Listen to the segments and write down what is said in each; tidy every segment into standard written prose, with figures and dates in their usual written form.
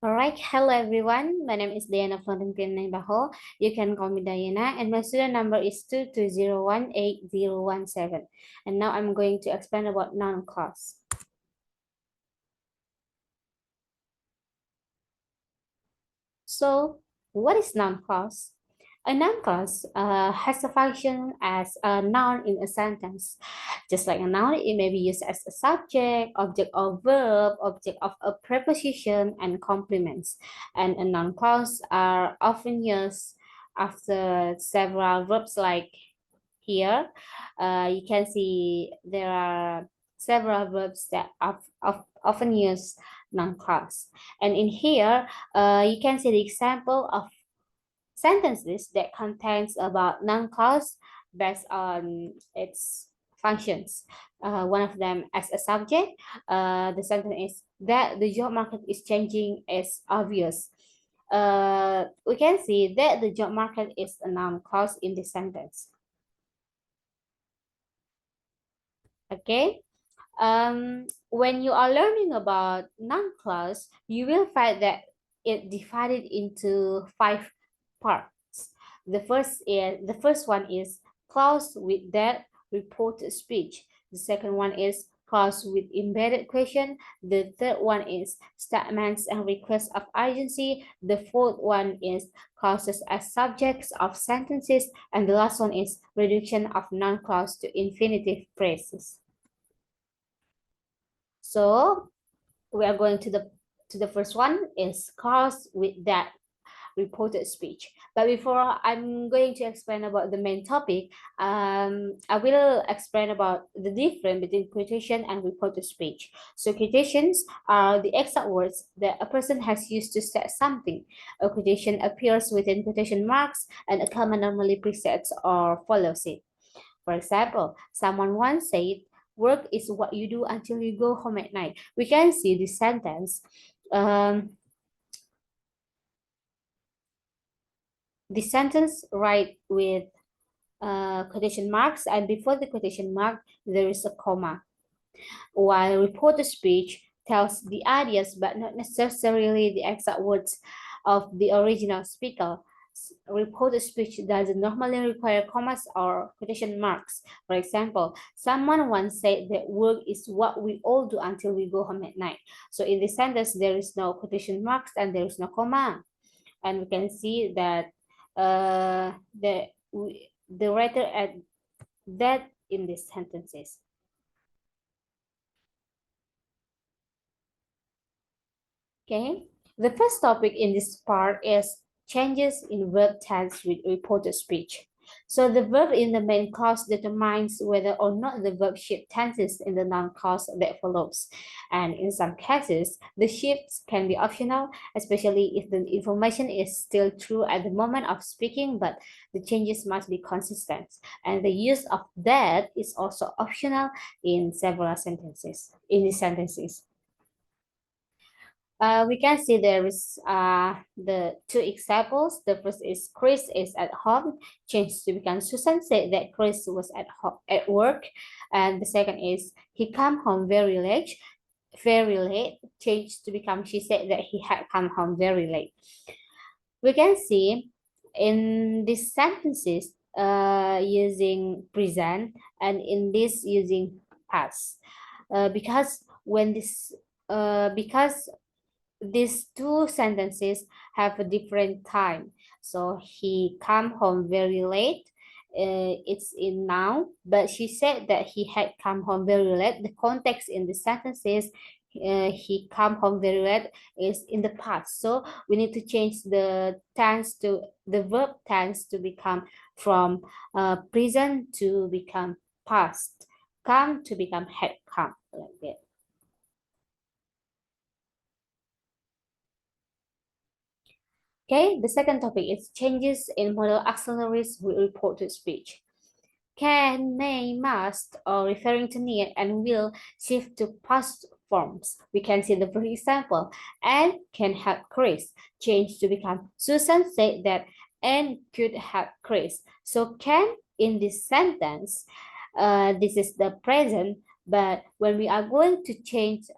All right, hello everyone. My name is Dyana Florentina Naibaho. You can call me Diana, and my student number is 2201817. And now I'm going to explain about noun clause. So, what is noun clause? A noun clause has a function as a noun in a sentence. Just like a noun, it may be used as a subject, object of verb, object of a preposition, and complements. And a noun clause are often used after several verbs like here. You can see there are several verbs that often use noun clause. And in here, you can see the example of sentences that contains about noun clause based on its functions. One of them as a subject, the sentence is that the job market is changing is obvious. We can see that the job market is a noun clause in this sentence. Okay. When you are learning about noun clause, you will find that it divided into 5 parts. The first one is clause with that reported speech. The second one is clause with embedded question. The third one is statements and requests of agency. The fourth one is clauses as subjects of sentences, and the last one is reduction of noun clause to infinitive phrases. So we are going to the first one is clause with that reported speech. But before I'm going to explain about the main topic, I will explain about the difference between quotation and reported speech. So quotations are the exact words that a person has used to say something. A quotation appears within quotation marks, and a comma normally precedes or follows it. For example, someone once said, work is what you do until you go home at night. We can see this sentence. The sentence right with quotation marks, and before the quotation mark, there is a comma. While reported speech tells the ideas but not necessarily the exact words of the original speaker. Reported speech doesn't normally require commas or quotation marks. For example, someone once said that work is what we all do until we go home at night. So in this sentence, there is no quotation marks and there is no comma. And we can see that the writer add that in these sentences. Okay, the first topic in this part is changes in verb tense with reported speech. So the verb in the main clause determines whether or not the verb shift tenses in the noun clause that follows. And in some cases, the shifts can be optional, especially if the information is still true at the moment of speaking, but the changes must be consistent. And the use of that is also optional in several sentences, in these sentences. We can see there is the two examples. The first is Chris is at home, changed to become Susan said that Chris was at work. And the second is he come home very late, changed to become she said that he had come home very late. We can see in these sentences using present, and in this using past, because when this because these two sentences have a different time. So he come home very late. It's in now, but she said that he had come home very late. The context in the sentences, he come home very late, is in the past. So we need to change the tense to the verb tense to become from present to become past. Come to become had come, like that. Okay, the second topic is changes in modal auxiliaries with reported speech. Can, may, must, or referring to need and will shift to past forms. We can see the first example. And can help Chris change to become Susan said that and could help Chris. So can in this sentence, this is the present, but when we are going to change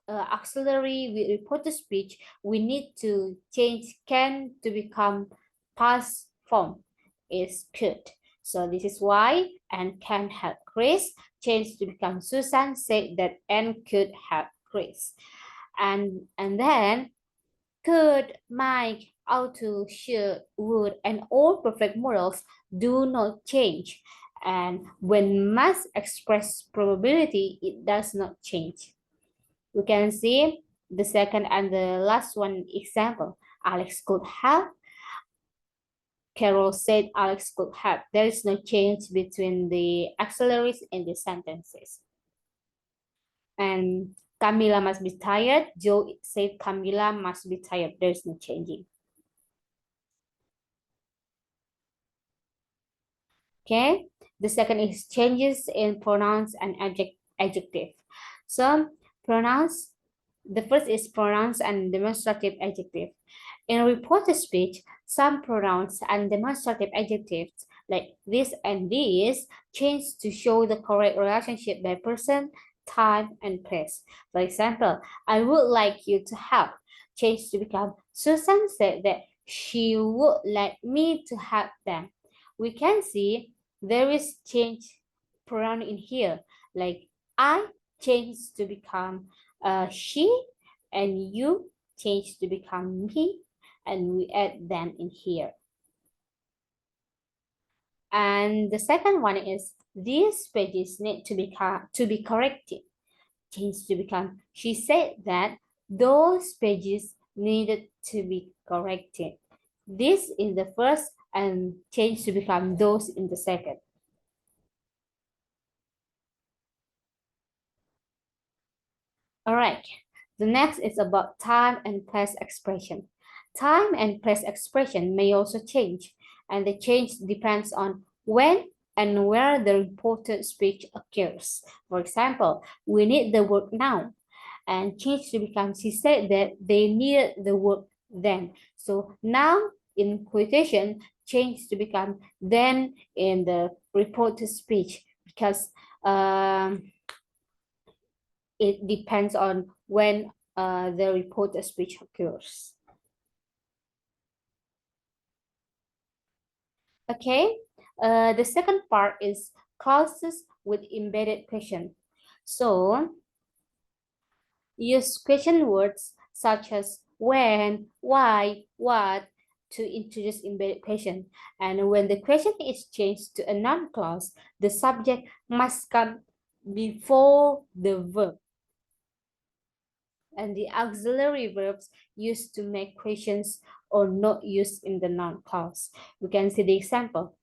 auxiliary with reported speech, we need to change can to become past form is could. So this is why and can have Chris changed to become Susan said that and could have Chris. And then could, might, ought to, should, would, and all perfect models do not change. And when must express probability, it does not change. We can see the second and the last one example. Alex could have. Carol said Alex could have. There is no change between the auxiliaries in the sentences. And Camila must be tired. Joe said Camila must be tired. There is no changing. Okay. The second is changes in pronouns and adjective. So pronouns, the first is pronouns and demonstrative adjective. In reported speech, some pronouns and demonstrative adjectives like this and this change to show the correct relationship by person, time, and place. For example, I would like you to help change to become Susan said that she would like me to help them. We can see there is change pronoun in here, like I changed to become she, and you change to become me, and we add them in here. And the second one is these pages need to be corrected. Change to become she said that those pages needed to be corrected. This in the first and change to become those in the second. All right, the next is about time and place expression. Time and place expression may also change, and the change depends on when and where the reported speech occurs. For example, we need the work now, and change to become she said that they needed the work then. So now in quotation, change to become then in the reported speech because it depends on when the reported speech occurs. Okay, the second part is clauses with embedded question. So use question words such as when, why, what to introduce embedded question. And when the question is changed to a noun clause, the subject must come before the verb. And the auxiliary verbs used to make questions or not used in the noun clause. We can see the example.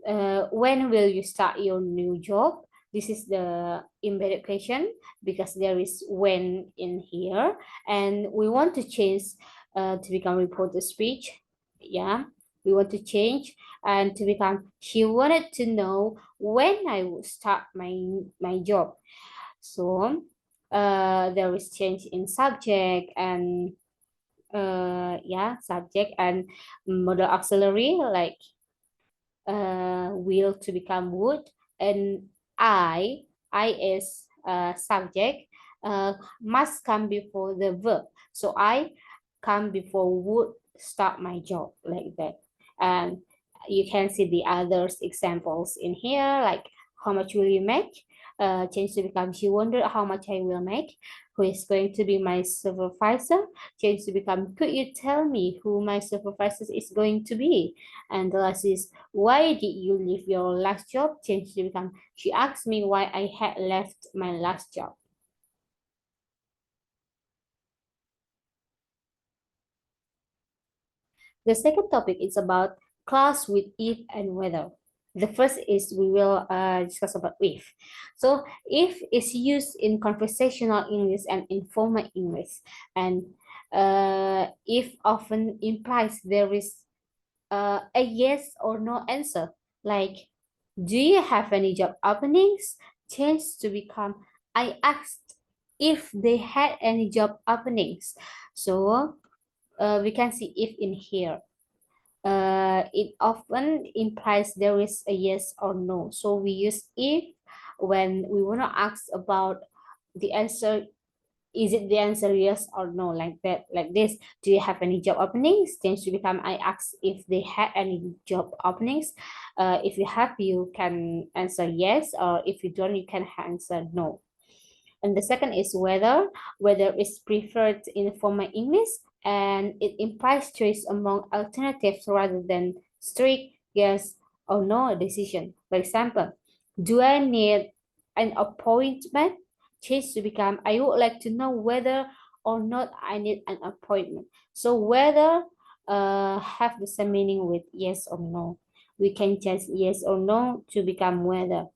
When will you start your new job? This is the embedded question because there is when in here, and we want to change to become reported speech. Yeah, we want to change and to become she wanted to know when I would start my job. So there is change in subject and yeah, subject and modal auxiliary like will to become would, and I is subject must come before the verb. So I come before would start my job like that. And you can see the others examples in here like how much will you make? Change to become she wondered how much I will make. Who is going to be my supervisor? Change to become could you tell me who my supervisor is going to be? And the last is why did you leave your last job? Change to become she asked me why I had left my last job. The second topic is about clause with if and whether. The first is we will discuss about if. So if is used in conversational English and informal English, and if often implies there is a yes or no answer. Like, do you have any job openings? Change to become I asked if they had any job openings. So we can see if in here. It often implies there is a yes or no. So we use if when we want to ask about the answer Is it the answer yes or no, like that, like this? Do you have any job openings? Change to become I ask if they had any job openings. If you have, you can answer yes, or if you don't, you can answer no. And the second is whether is preferred in formal English, and it implies choice among alternatives rather than strict yes or no decision. For example, do I need an appointment? Change to become I would like to know whether or not I need an appointment. So whether have the same meaning with yes or no. We can change yes or no to become whether.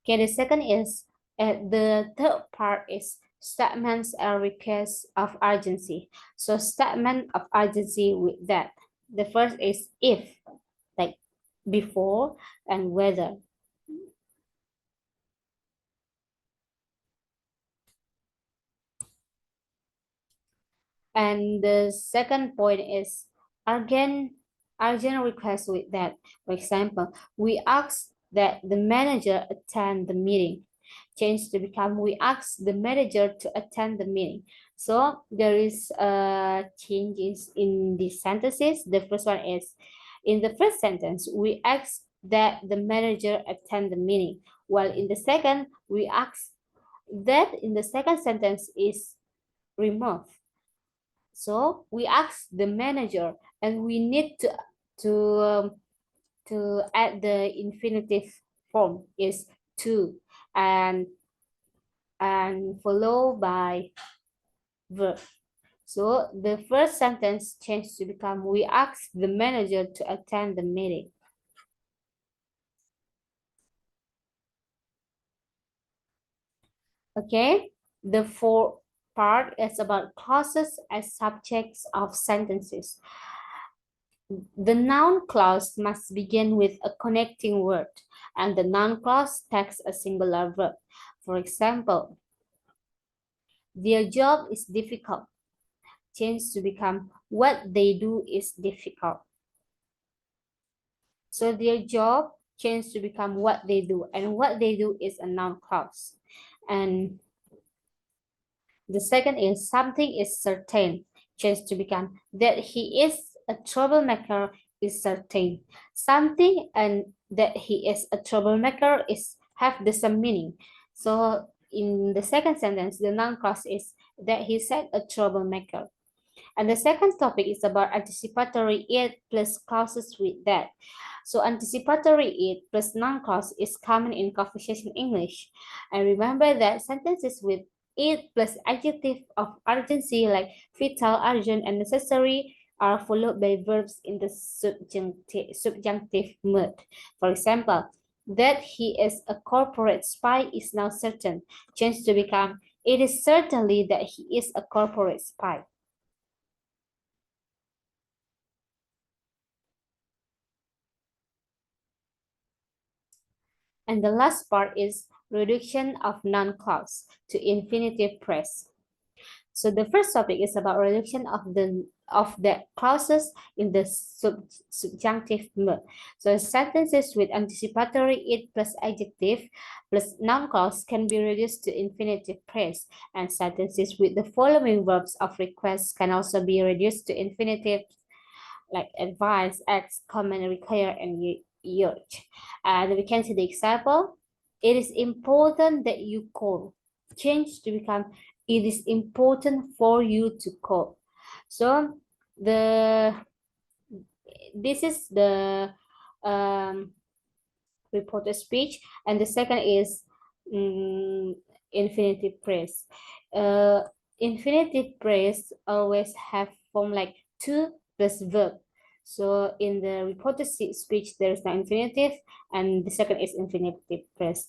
Okay, the second is the third part is statements and requests of urgency. So statement of urgency with that. The first is if, like before, and whether. And the second point is urgent, urgent request with that. For example, we ask that the manager attend the meeting. Change to become we ask the manager to attend the meeting. So there is changes in the sentences. The first one is in the first sentence, we ask that the manager attend the meeting. While in the second, we ask that in the second sentence is removed. So we ask the manager, and we need to um, to add the infinitive form is to, and followed by verb. So the first sentence changed to become we ask the manager to attend the meeting. Okay, the fourth part is about clauses as subjects of sentences. The noun clause must begin with a connecting word, and the noun clause takes a singular verb. For example, their job is difficult. Change to become what they do is difficult. So their job change to become what they do, and what they do is a noun clause. And the second is something is certain, change to become that he is a troublemaker is certain. Something and that he is a troublemaker is have the same meaning. So in the second sentence, the noun clause is that he said a troublemaker. And the second topic is about anticipatory it plus clauses with that. So anticipatory it plus noun clause is common in conversation English. And remember that sentences with it plus adjective of urgency like vital, urgent, and necessary are followed by verbs in the subjunctive mood. For example, that he is a corporate spy is now certain. Change to become, it is certainly that he is a corporate spy. And the last part is reduction of noun clause to infinitive phrase. So the first topic is about reduction of the clauses in the subjunctive mood. So sentences with anticipatory it plus adjective plus noun clause can be reduced to infinitive phrase, and sentences with the following verbs of request can also be reduced to infinitive like advise, ask, comment, require, and urge. And we can see the example. It is important that you call. Change to become it is important for you to call. So the this is the um, reported speech, and the second is infinitive phrase. Uh, Infinitive phrase always have form like to plus verb. So in the reported speech, there is no infinitive, and the second is infinitive phrase.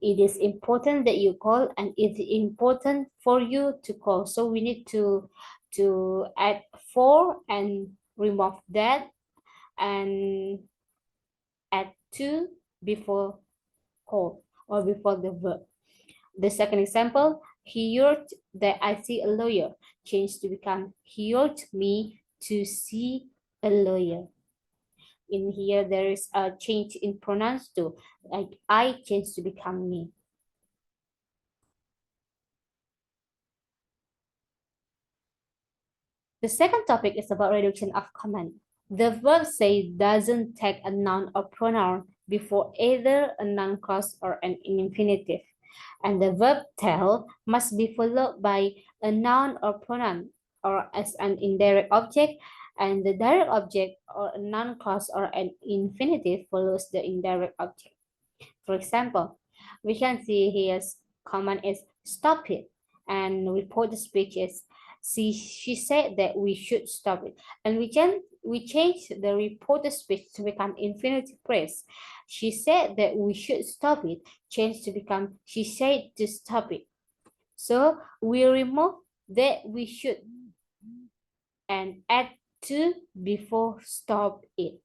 It is important that you call, and it's important for you to call. So we need to add for and remove that, and add to before call or before the verb. The second example, he urged that I see a lawyer, changed to become he urged me to see a lawyer. in here there is a change in pronouns too, like I change to become me. The second topic is about reduction of command. The verb say doesn't take a noun or pronoun before either a noun clause or an infinitive. And the verb tell must be followed by a noun or pronoun or as an indirect object, and the direct object or a noun clause or an infinitive follows the indirect object. For example, we can see here's command is stop it, and report the speech is she said that we should stop it, and we change the reported speech to become infinitive phrase. She said that we should stop it, change to become she said to stop it. So we remove that we should and add to before stop it.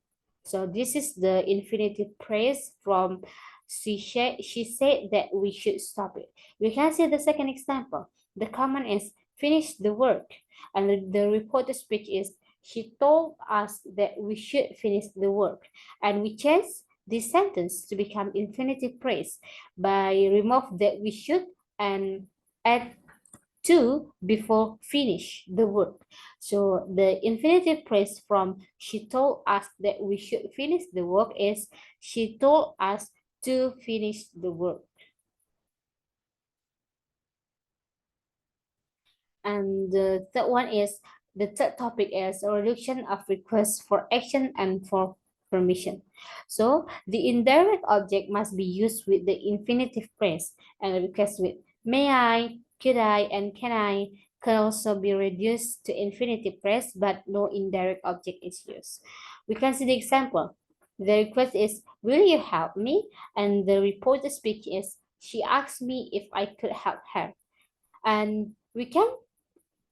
So this is the infinitive phrase from she said that we should stop it. We can see the second example. The command is finish the work, and the reported speech is she told us that we should finish the work, and we change this sentence to become infinitive phrase by remove that we should and add to before finish the work. So the infinitive phrase from she told us that we should finish the work is she told us to finish the work. And the third topic is a reduction of requests for action and for permission. So the indirect object must be used with the infinitive phrase, and the request with may I, could I, and can I can also be reduced to infinitive phrase, but no indirect object is used. We can see the example. The request is, will you help me? And the reported speech is, she asked me if I could help her. And we can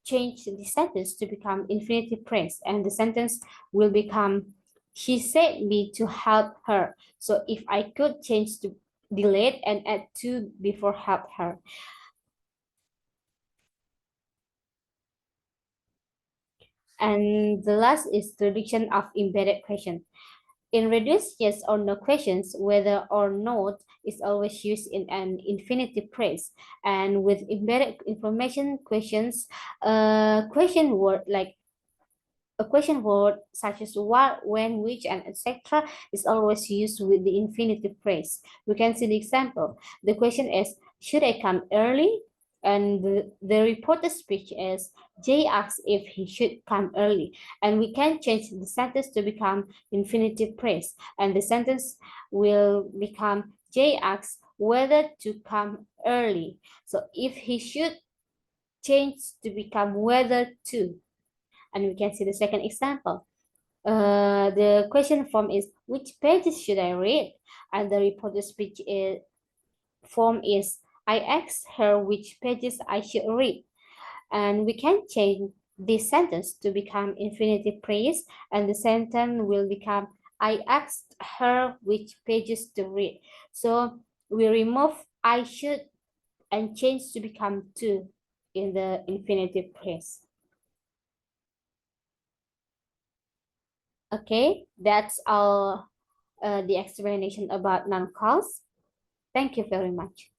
change the sentence to become infinitive phrase, and the sentence will become she said me to help her. So if I could change to delete and add to before help her. And the last is the reduction of embedded question. In reduced yes or no questions, whether or not is always used in an infinitive phrase. And with embedded information questions, question word like a question word such as what, when, which, and etc. is always used with the infinitive phrase. We can see the example. The question is, should I come early? And the reported speech is, Jay asks if he should come early. And we can change the sentence to become infinitive phrase. And the sentence will become, Jay asks whether to come early. So if he should, change to become whether to. And we can see the second example. The question form is, which pages should I read? And the reported speech form is, I asked her which pages I should read. And we can change this sentence to become infinitive phrase, and the sentence will become, I asked her which pages to read. So we remove I should and change to become to in the infinitive phrase. Okay, that's all the explanation about noun clause. Thank you very much.